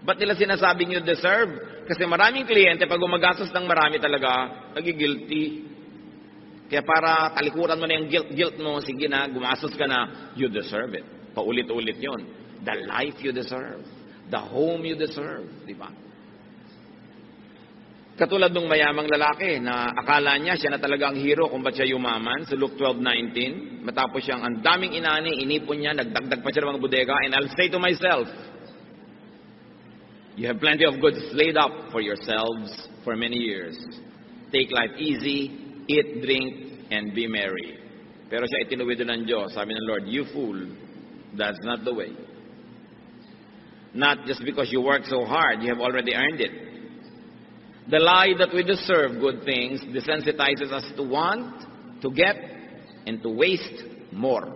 S1: Ba't nila sinasabing you deserve? Kasi maraming kliyente, pag gumagastos ng marami talaga, nagigilty. Kaya para talikuran mo na yung guilt mo, sige na, gumastos ka na, you deserve it. Paulit-ulit yon. The life you deserve. The home you deserve. Di ba? Katulad ng mayamang lalaki na akala niya siya na talaga ang hero kung ba't siya yumaman sa Luke 12:19. Matapos siyang ang daming inani, inipon niya, nagdagdag pa siya ng mga bodega, and I'll say to myself, you have plenty of goods laid up for yourselves for many years. Take life easy, eat, drink, and be merry. Pero siya itinuwido ng Diyos. Sabi ng Lord, you fool, that's not the way. Not just because you work so hard, you have already earned it. The lie that we deserve good things desensitizes us to want, to get, and to waste more.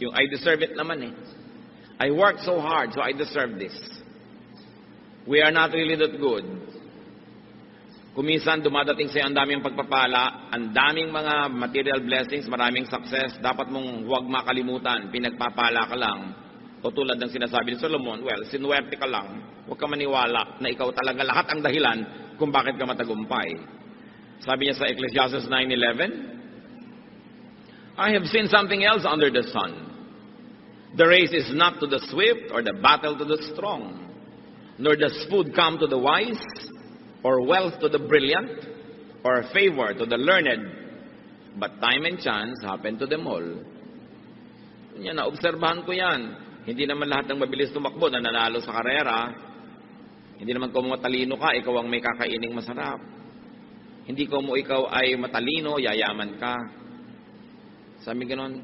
S1: Yung I deserve it naman eh. I work so hard, so I deserve this. We are not really that good. Kuminsan dumadating sa'yo ang daming pagpapala, ang daming mga material blessings, maraming success, dapat mong huwag makalimutan, pinagpapala ka lang. O tulad ng sinasabi ni Solomon, well, sinuwerte ka lang, huwag ka maniwala na ikaw talaga lahat ang dahilan kung bakit ka matagumpay. Sabi niya sa Ecclesiastes 9:11, I have seen something else under the sun. The race is not to the swift or the battle to the strong, nor does food come to the wise, or wealth to the brilliant, or favor to the learned, but time and chance happen to them all. Yan, naobserbahan ko yan. Hindi naman lahat ng mabilis tumakbo na nanalo sa karera. Hindi naman kung matalino ka, ikaw ang may kakaining masarap. Hindi kung ikaw ay matalino, yayaman ka. Sabi ganon,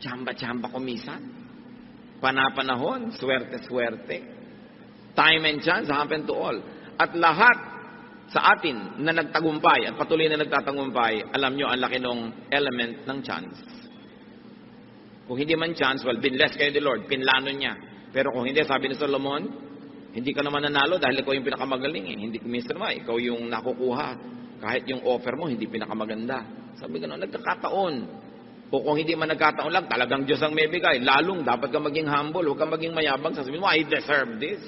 S1: tsamba-tsamba kumisan. Panapanahon, swerte-swerte. Time and chance happen to all. At lahat sa atin na nagtagumpay at patuloy na nagtatagumpay, alam nyo, ang laki ng element ng chance. Kung hindi man chance, well, binless kayo ni Lord, pinlano niya. Pero kung hindi, sabi ni Solomon, hindi ka naman nanalo dahil ikaw yung pinakamagaling eh. Hindi, Mr. Ma, ikaw yung nakukuha. Kahit yung offer mo, hindi pinakamaganda. Sabi gano'n, nagkakataon. O kung hindi man nagkataon lang, talagang Diyos ang may bigay. Lalong, dapat ka maging humble, huwag ka maging mayabang. Sasabihin mo, I deserve this.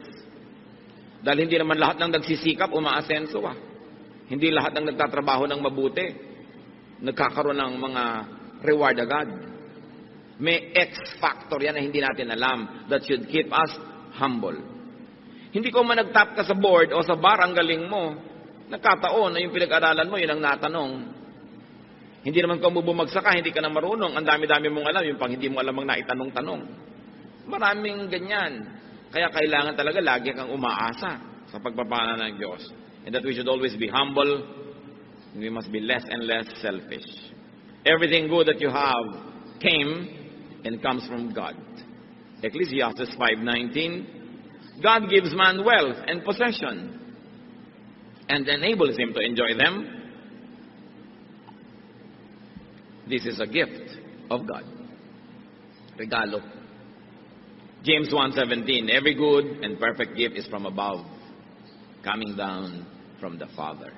S1: Dahil hindi naman lahat ng nagsisikap, umaasenso ah. Hindi lahat ng nagtatrabaho ng mabuti, nagkakaroon ng mga reward agad. May X factor yan na hindi natin alam that should keep us humble. Hindi ko man nag-top ka sa board o sa bar, ang galing mo. Nagkataon na yung pinag-aralan mo, yun ang natanong. Hindi naman kung bumagsak ka, hindi ka na marunong. Ang dami-dami mong alam, yung pang hindi mo alam ang naitanong-tanong. Maraming ganyan. Kaya kailangan talaga lagi kang umaasa sa pagpapala ng Diyos. And that we should always be humble. We must be less and less selfish. Everything good that you have came and comes from God. Ecclesiastes 5:19, God gives man wealth and possession and enables him to enjoy them. This is a gift of God. Regalo. James 1:17, every good and perfect gift is from above, coming down from the Father.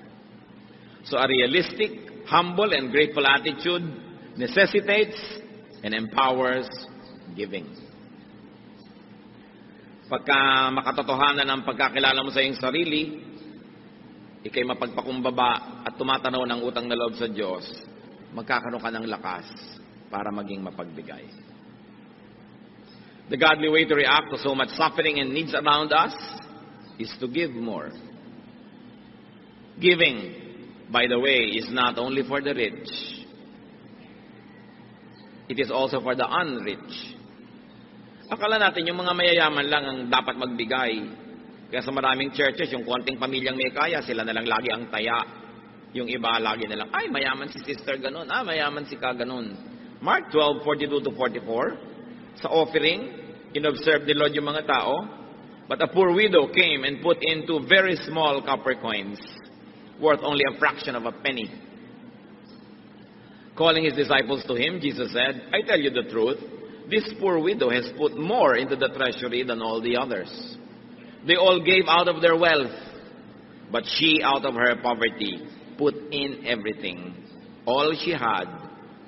S1: So a realistic, humble, and grateful attitude necessitates and empowers giving. Pagka makatotohanan ng pagkakilala mo sa iyong sarili, ikay mapagpakumbaba at tumatanaw ng utang na loob sa Diyos, magkakaroon ka ng lakas para maging mapagbigay. The godly way to react to so much suffering and needs around us is to give more. Giving, by the way, is not only for the rich. It is also for the unrich. Akala natin yung mga mayayaman lang ang dapat magbigay. Kaya sa maraming churches, yung konting pamilyang may kaya, sila na lang lagi ang taya. Yung iba lagi na lang, ay, mayaman si sister ganun, mayaman si ka ganun. Mark 12:42-44, sa offering, inobserve ni Lord yung mga tao, but a poor widow came and put in 2 very small copper coins, worth only a fraction of a penny. Calling his disciples to him, Jesus said, I tell you the truth, this poor widow has put more into the treasury than all the others. They all gave out of their wealth, but she out of her poverty put in everything, all she had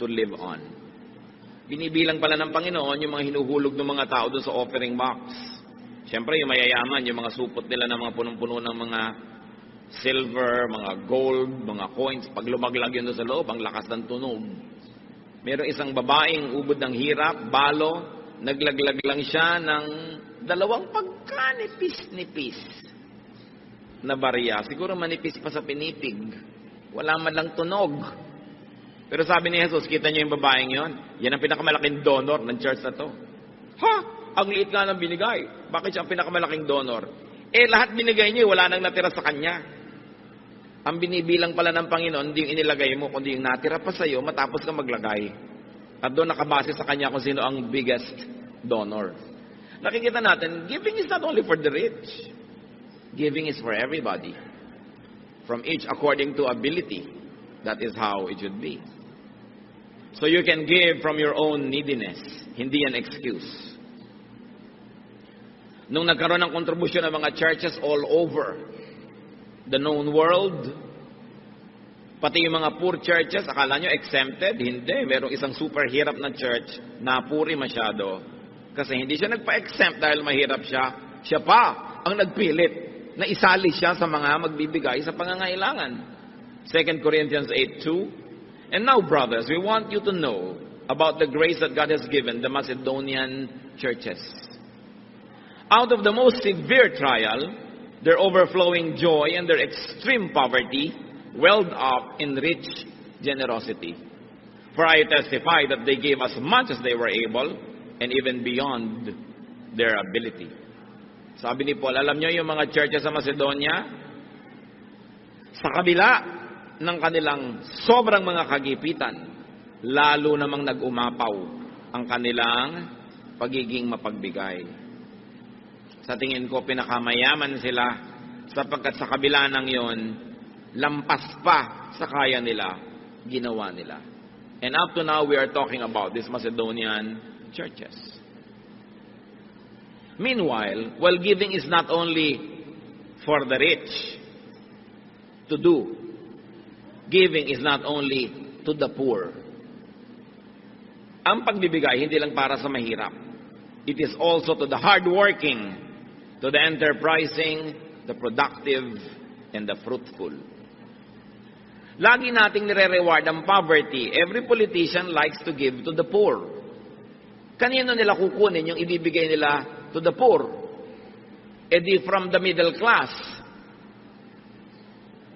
S1: to live on. Binibilang pala ng Panginoon yung mga hinuhulog ng mga tao doon sa offering box. Siyempre, yung mayayaman, yung mga supot nila ng mga punong-puno ng mga silver, mga gold, mga coins. Pag lumaglag yun doon sa loob, ang lakas ng tunog. Merong isang babaeng ubod ng hirap, balo, naglaglag lang siya ng 2 pagkanipis-nipis na barya. Siguro manipis pa sa pinipig. Wala man lang tunog. Pero sabi ni Jesus, kita niyo yung babaeng yon? Yan ang pinakamalaking donor ng church na to. Ha? Ang liit nga ng binigay. Bakit siya ang pinakamalaking donor? Lahat binigay niyo, wala nang natira sa kanya. Ang binibilang pala ng Panginoon, hindi yung inilagay mo, kundi yung natira pa sa'yo, matapos ka maglagay. At doon nakabase sa kanya kung sino ang biggest donor. Nakikita natin, giving is not only for the rich. Giving is for everybody. From each according to ability. That is how it should be. So you can give from your own neediness. Hindi yan excuse. Nung nagkaroon ng kontribusyon ng mga churches all over the known world, pati yung mga poor churches, akala nyo exempted? Hindi. Merong isang super hirap na church, napuri masyado. Kasi hindi siya nagpa-exempt dahil mahirap siya. Siya pa ang nagpilit na isali siya sa mga magbibigay sa pangangailangan. 2 Corinthians 8:2. And now, brothers, we want you to know about the grace that God has given the Macedonian churches. Out of the most severe trial, their overflowing joy and their extreme poverty welled up in rich generosity. For I testify that they gave as much as they were able and even beyond their ability. Sabi ni Paul, alam nyo yung mga churches sa Macedonia, sa kabila ng kanilang sobrang mga kagipitan, lalo namang nag-umapaw ang kanilang pagiging mapagbigay. Sa tingin ko, pinakamayaman sila sapagkat sa kabila ng yon, lampas pa sa kaya nila, ginawa nila. And up to now, we are talking about these Macedonian churches. Meanwhile, while giving is not only for the rich to do, giving is not only to the poor. Ang pagbibigay, hindi lang para sa mahirap. It is also to the hardworking, to the enterprising, the productive, and the fruitful. Lagi nating nire-reward ang poverty. Every politician likes to give to the poor. Kanino nila kukunin yung ibibigay nila to the poor? Di from the middle class.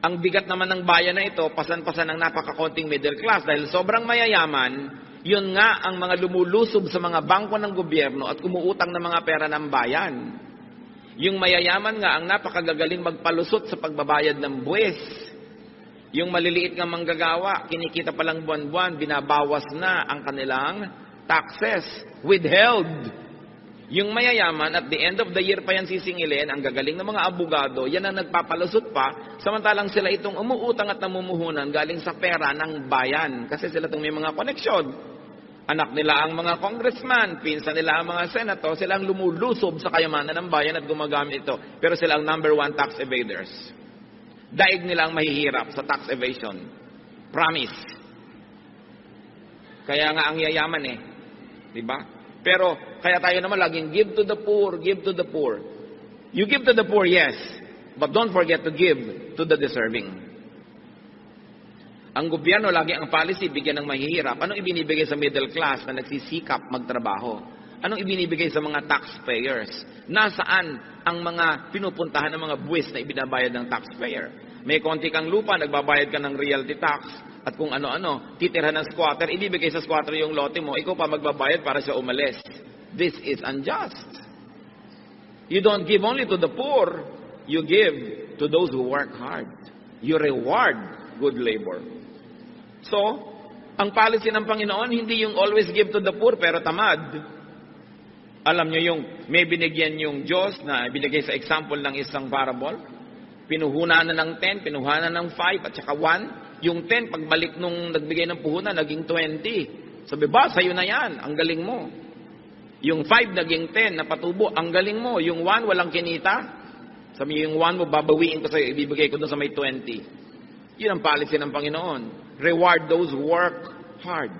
S1: Ang bigat naman ng bayan na ito, pasan-pasan ng napakakonting middle class dahil sobrang mayayaman, yun nga ang mga lumulusob sa mga bangko ng gobyerno at umuutang ng mga pera ng bayan. Yung mayayaman nga ang napakagagaling magpalusot sa pagbabayad ng buwis. Yung maliliit nga manggagawa, kinikita pa lang buwan-buwan, binabawas na ang kanilang taxes, withheld. Yung mayayaman, at the end of the year pa yan sisingilin, ang gagaling ng mga abogado, yan ang nagpapalusot pa, samantalang sila itong umuutang at namumuhunan galing sa pera ng bayan. Kasi sila itong may mga koneksyon. Anak nila ang mga congressman, pinsan nila ang mga senator, sila ang lumulusob sa kayamanan ng bayan at gumagamit ito. Pero sila ang number 1 tax evaders. Daig nila ang mahihirap sa tax evasion. Promise. Kaya nga ang yayaman Diba? Pero, kaya tayo naman laging give to the poor, give to the poor. You give to the poor, yes. But don't forget to give to the deserving. Ang gobyerno, lagi ang policy, bigyan ng mahihirap. Anong ibinibigay sa middle class na nagsisikap magtrabaho? Anong ibinibigay sa mga taxpayers? Nasaan ang mga pinupuntahan ng mga buwis na ibinabayad ng taxpayer? May konti kang lupa, nagbabayad ka ng realty tax, at kung ano-ano, titirhan ng squatter, ibibigay sa squatter yung lote mo, ikaw pa magbabayad para siya umalis. This is unjust. You don't give only to the poor, you give to those who work hard. You reward good labor. So, ang policy ng Panginoon, hindi yung always give to the poor, pero tamad. Alam nyo yung may binigyan yung Diyos na binigay sa example ng isang parable, pinuhunan na ng 10, pinuhunan ng 5, at saka 1. Yung 10, pagbalik nung nagbigay ng puhunan, naging 20. Sabi ba, sa'yo na yan, ang galing mo. Yung 5, naging 10, napatubo, ang galing mo. Yung 1, walang kinita, Sabi niyo, yung 1 mo, babawiin ko sa'yo, ibibigay ko doon sa may 20. Yun ang policy ng Panginoon. Reward those who work hard.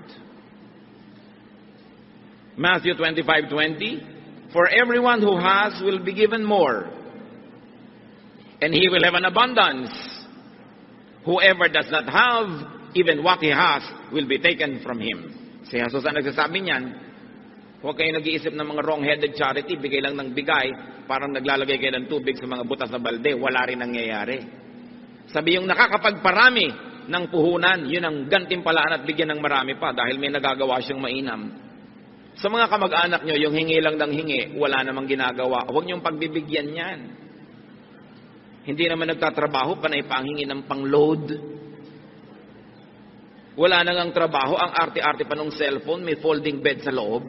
S1: Matthew 25:20, for everyone who has will be given more, and he will have an abundance. Whoever does not have, even what he has, will be taken from him. Si Jesus ang nagsasabi niyan, huwag kayo nag-iisip ng mga wrong-headed charity, bigay lang ng bigay, parang naglalagay kayo ng tubig sa mga butas na balde, wala rin nangyayari. Sabi yung nakakapagparami ng puhunan, yun ang gantimpalaan at bigyan ng marami pa dahil may nagagawa siyang mainam. Sa mga kamag-anak nyo, yung hingi lang ng hingi, wala namang ginagawa. Huwag niyong pagbibigyan yan. Hindi naman nagtatrabaho, panay pa ang hingi ng pang-load. Wala nang ang trabaho, ang arte-arte pa ng cellphone, may folding bed sa loob.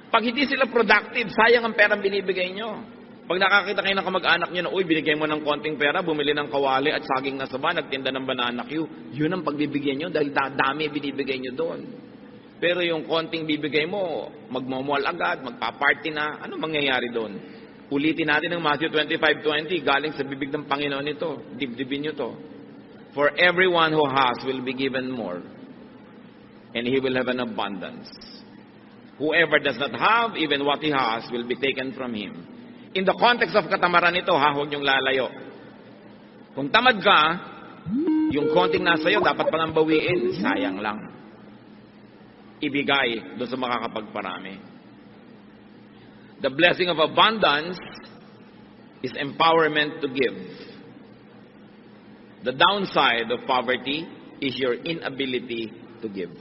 S1: Pag hindi sila productive, sayang ang perang binibigay nyo. Pag nakakita kayo ng kamag-anak nyo na, uy, binigay mo ng konting pera, bumili ng kawali at saging na saba, nagtinda ng banana Q, yun ang pagbibigyan nyo dahil dami binibigay nyo doon. Pero yung konting bibigay mo, magmomall agad, magpa-party na, ano mangyayari doon? Ulitin natin ng Matthew 25:20, galing sa bibig ng Panginoon ito. Dibdibin nyo to. For everyone who has will be given more, and he will have an abundance. Whoever does not have, even what he has, will be taken from him. In the context of katamaran ito, huwag niyong lalayo. Kung tamad ka, yung konting nasa iyo, dapat pang bawiin. Sayang lang. Ibigay doon sa makakapagparami. The blessing of abundance is empowerment to give. The downside of poverty is your inability to give.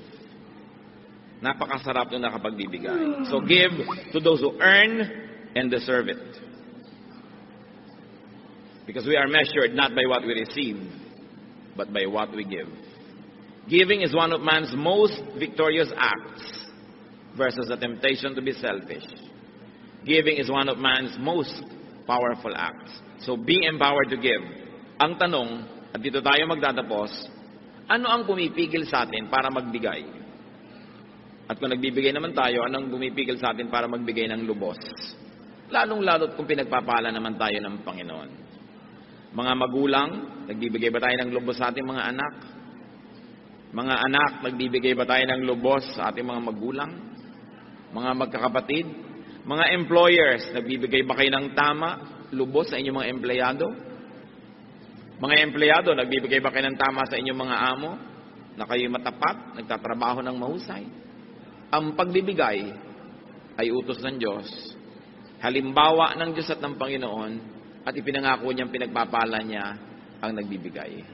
S1: Napakasarap nung nakapagbibigay. So give to those who earn and deserve it. Because we are measured not by what we receive, but by what we give. Giving is one of man's most victorious acts versus the temptation to be selfish. Giving is one of man's most powerful acts. So be empowered to give. Ang tanong, at dito tayo magtatapos, ano ang pumipigil sa atin para magbigay? At kung nagbibigay naman tayo, anong pumipigil sa atin para magbigay ng lubos? Lalong-lalo kung pinagpapala naman tayo ng Panginoon. Mga magulang, nagbibigay ba tayo ng lubos sa ating mga anak? Mga anak, nagbibigay ba tayo ng lubos sa ating mga magulang? Mga magkakapatid? Mga employers, nagbibigay ba kayo ng tama, lubos sa inyong mga empleyado? Mga empleyado, nagbibigay ba kayo ng tama sa inyong mga amo? Na kayo matapat, nagtatrabaho ng mahusay? Ang pagbibigay ay utos ng Diyos. Halimbawa ng Diyos at ng Panginoon at ipinangako niyang pinagpapala niya ang nagbibigay.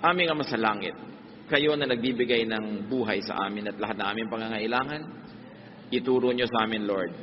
S1: Aming Ama sa langit, kayo na nagbibigay ng buhay sa amin at lahat ng aming pangangailangan, ituro niyo sa amin, Lord.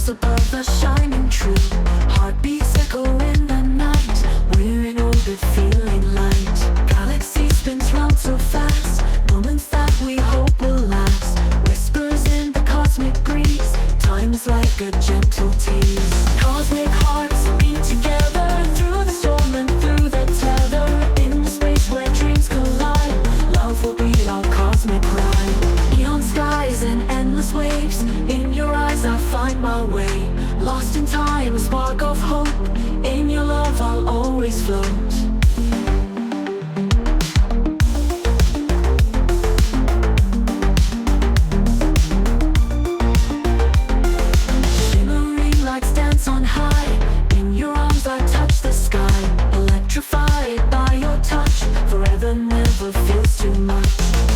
S2: stars above us shining true. Heartbeats echo in the night. We're in orbit, feeling light. Galaxy spins round so fast. Moments that we hope will last. Whispers in the cosmic breeze. Time's like a gentle tease. Cosmic hearts beat together through the storm and through the tether. In the space where dreams collide, love will be our cosmic ride. Neon skies and endless waves. In your eyes I find my way. Lost in time, a spark of hope. In your love I'll always float. Shimmering lights dance on high. In your arms I touch the sky. Electrified by your touch. Forever never feels too much.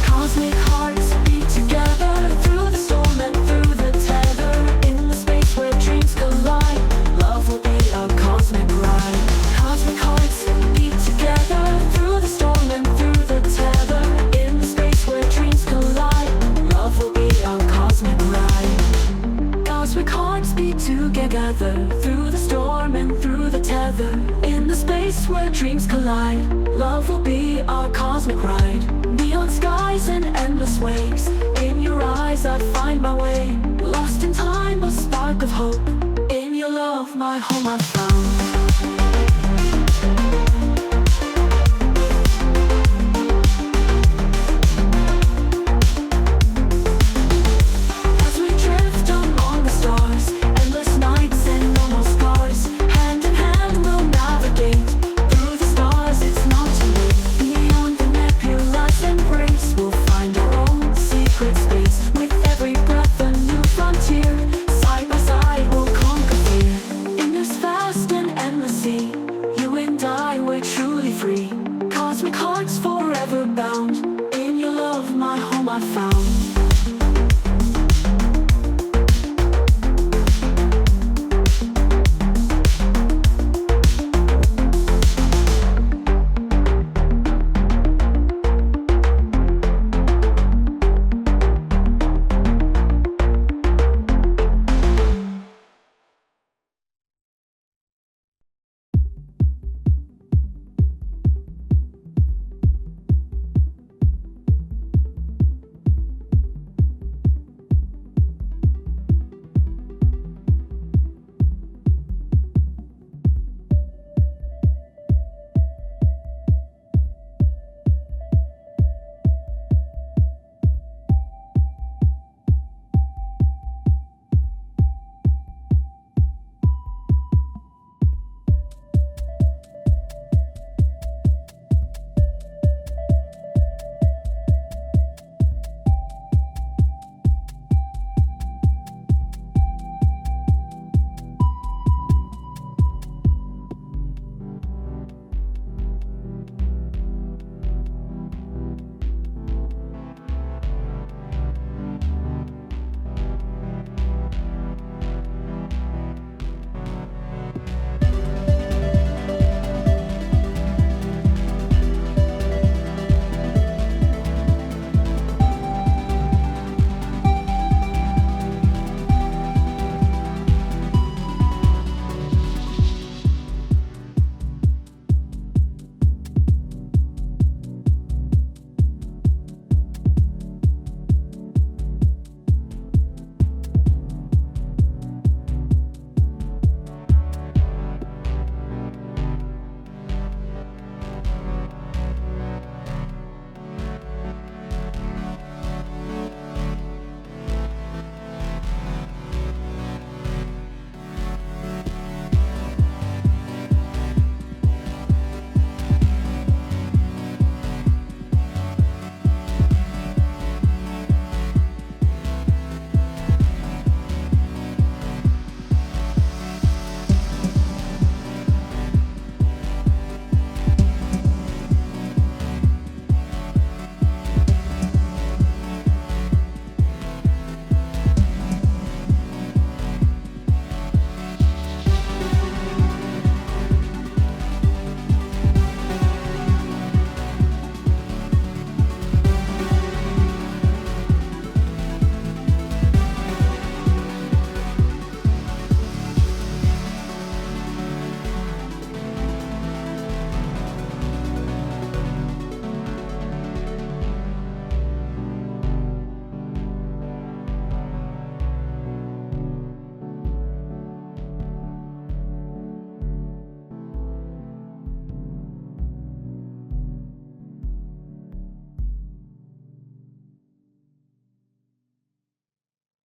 S2: Cosmic hearts beat together through the storm and through the tether. In the space where dreams collide, love will be our cosmic ride. Cosmic hearts beat together through the storm and through the tether. In the space where dreams collide, love will be our cosmic ride. Cosmic hearts beat together through the storm and through the tether. In the space where dreams collide, love will be our cosmic ride. Neon skies and endless waves. In your eyes I find my way. Lost in time, a spark of hope. In your love, my home I find.